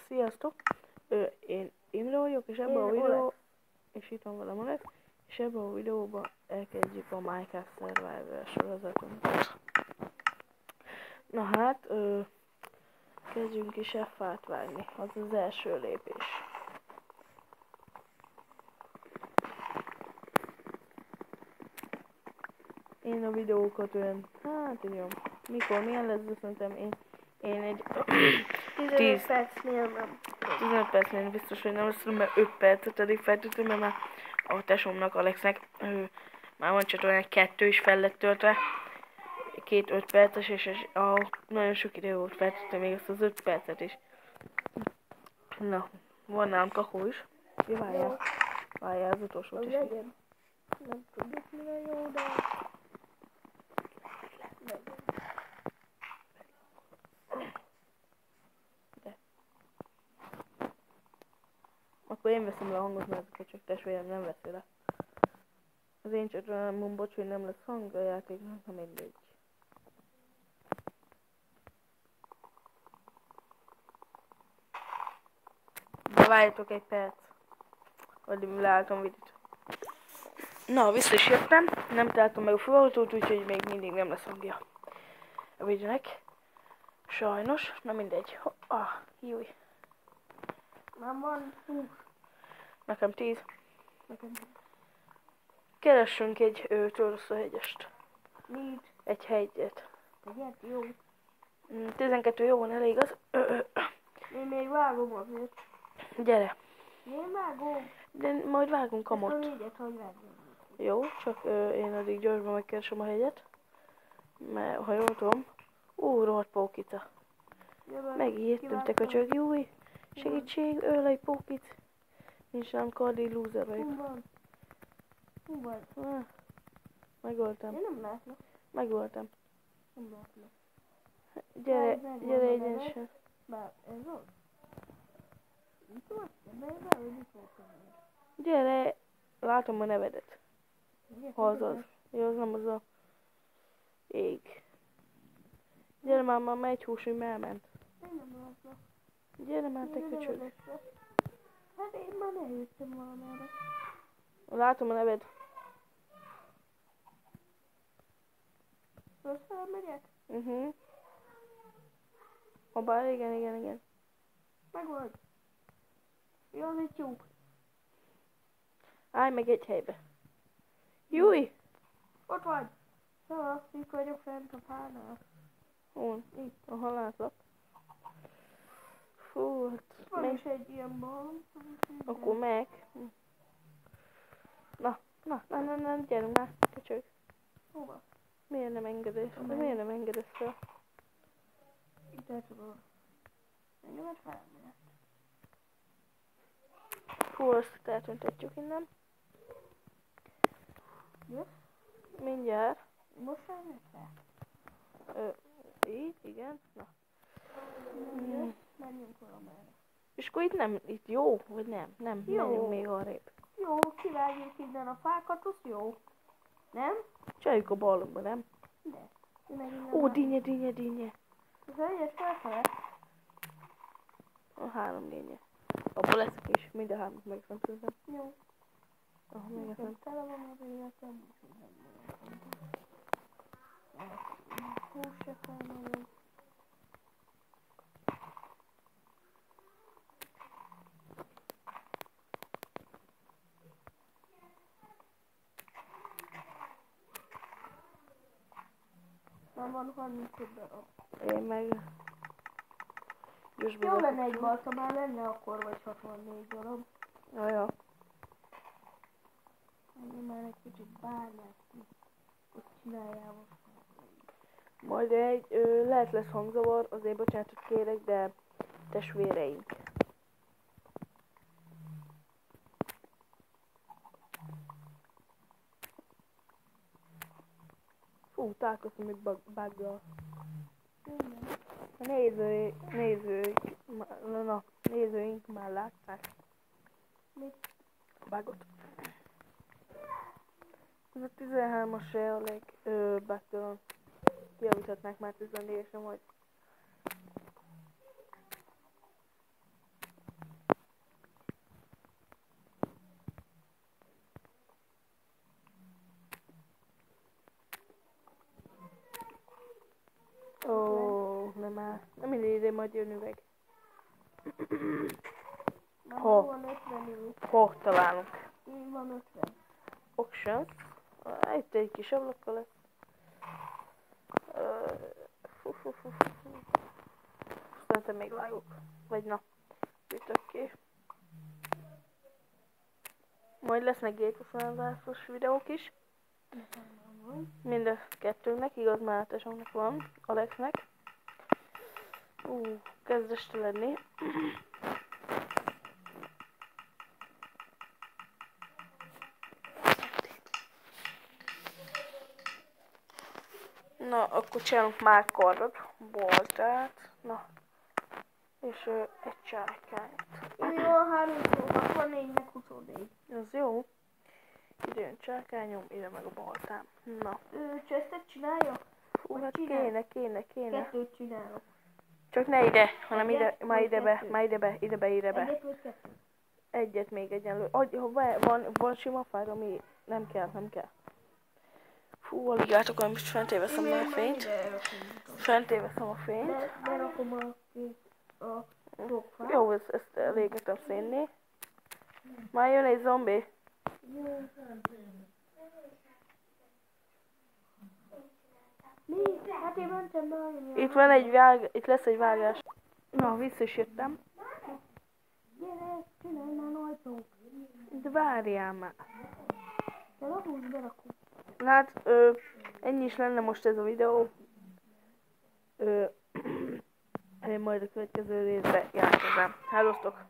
Sziasztok! Én Imre vagyok, és ebben a videó... És itt van velem Alex, és ebben a videóban elkezdjük a Minecraft Survival sorozatunkat. Na hát, kezdjünk is fát vágni, az az első lépés. Én a videókat olyan, hát tudom, mikor, milyen lesz, de szerintem én egy 15 percnél nem. 15 percnél biztos, hogy nem lesz, mert 5 percet eddig feltöltöm, mert már a tesómnak, Alexnek, már van csak olyan 2 is fel lett töltve, 2 5 perces, és nagyon sok idő volt feltöltve még ezt az 5 percet is. Na, van nálam kakó is. Várjál az utolsót is. Legyen. Nem tudjuk mire jó, de... Akkor én veszem le a hangot, mert ezeket csak testvérem nem veszi le. Az én csatornámon bocs, hogy nem lesz hang a játéknak, ha mindegy. De várjatok egy perc. Addig leálltam videót. Na, vissza is jöttem. Nem találtam meg a fülhallgatót, úgyhogy még mindig nem lesz hangja a videónak. Sajnos, na mindegy. Júj. Már van 20. Nekem 10. Nekem 10. Keressünk egy Töröszöhegyest. Mit? Egy hegyet. Egyet? Jó. 12 jó van, elég az. Én még vágom azért. Gyere. Én vágom. De majd vágunk Ezt a kamot. négyet, hogy vágom. Jó, csak én addig gyorsban megkeresem a hegyet. Mert ha jól tudom. Rohadt pókita. Megijedtünk, te köcsög, júj. Segítség, öl egy pókit. Nincs nem kardi, loser vagyok. Hú van. Megöltem. Én nem látlak. Megöltem. Nem látlak. Gyere egyenesen. Bár ez az? Itt van? Ebben itt voltam. Gyere, látom a nevedet. Ha az az. Jó, az nem az a ég. Gyere már megy hús, hogy elment. Én nem látlak. Gyere már, te köcsög. Hát én már eljöttem valamerre. Látom a neved. Most felmegyek? Hoppá, igen. Meg vagy. Jó, az egy tyúk. Állj meg egy helybe. Júj! Ott vagy. Itt vagyok fent a párnál. Itt, aha, látlak. Fú, hát... Van is egy ilyen bal. Akkor meg. Na, gyerünk már, köcsög. Hova? Miért nem engedesz fel? Itt el tudom. Engemet felmegyek. Fú, azt eltüntetjük innen. Jössz? Mindjárt. Most felmegy fel? Így, igen. Na. Menjünk valamerre. És akkor itt jó, vagy nem? Nem, Jó. menjünk még arrébb. Jó, kivágjuk innen a fákat, az jó. Nem? Csináljuk a balomba, nem? De. Dinnye. Az egyes felfele? A 3 dinnye. Abból leszek is, mind a 3-at megeszem szerintem. Jó. Aha, megeszem. Tele van az életem, úgyhogy nem hús se felmegyek. Már van 35 darab. Én meg... Jó lenne egy balta, már lenne akkor, vagy 64 darab. Jaja. Én már egy kicsit bármát ott csináljál most. Majd lehet lesz hangzavar, azért bocsánatot kérek, de testvéreink. Fú, találkoztam még buggal. A nézőink már látták. Mit? Bugot. Ez a 13-as a legbugtalan. Kijavíthatnák már 14-esre majd. már. Nem ide majd jön üveg. Hol? Van 50 ül. Hol találunk? Így van 50. Auction. Itt egy kis ablaka lesz. Szerintem még vágok. Vagy na, ütök ki. Majd lesznek gépkoszállásos videók is. Mind a kettőnek, igaz Mátesónak van, Alexnek. Kezd este lenni. Na, akkor csinálunk már kardot, boltát, na, és egy csárkányt. Jó, 364 meg 24. Ez jó. Ide jön csárkányom, ide meg a boltám. Na. Csesztet csinálja? Fú, hát csinál? kéne. Kettőt csinálok. Csak ne ide, hanem ide, Egyet, már vagy ide be, kettőt? már ide be. Egyet vagy kettőt? Egyet még egyenlő. Van sima fáj, ami nem kell. Fú, alig látok, hogy most fent veszem a fényt. Fent veszem a fényt. Berakom a fogfát. Jó, ezt elégetem szénné. Már jön egy zombi. Mi? Hát én mentem be. Itt van itt lesz egy vágás. Na, vissza is jöttem. Gyere, csinálj már ajtót. De várjál már. Te lahúzd, berakom. Hát, ennyi is lenne most ez a videó. Én majd a következő részbe jelentkezem. Hálóztok!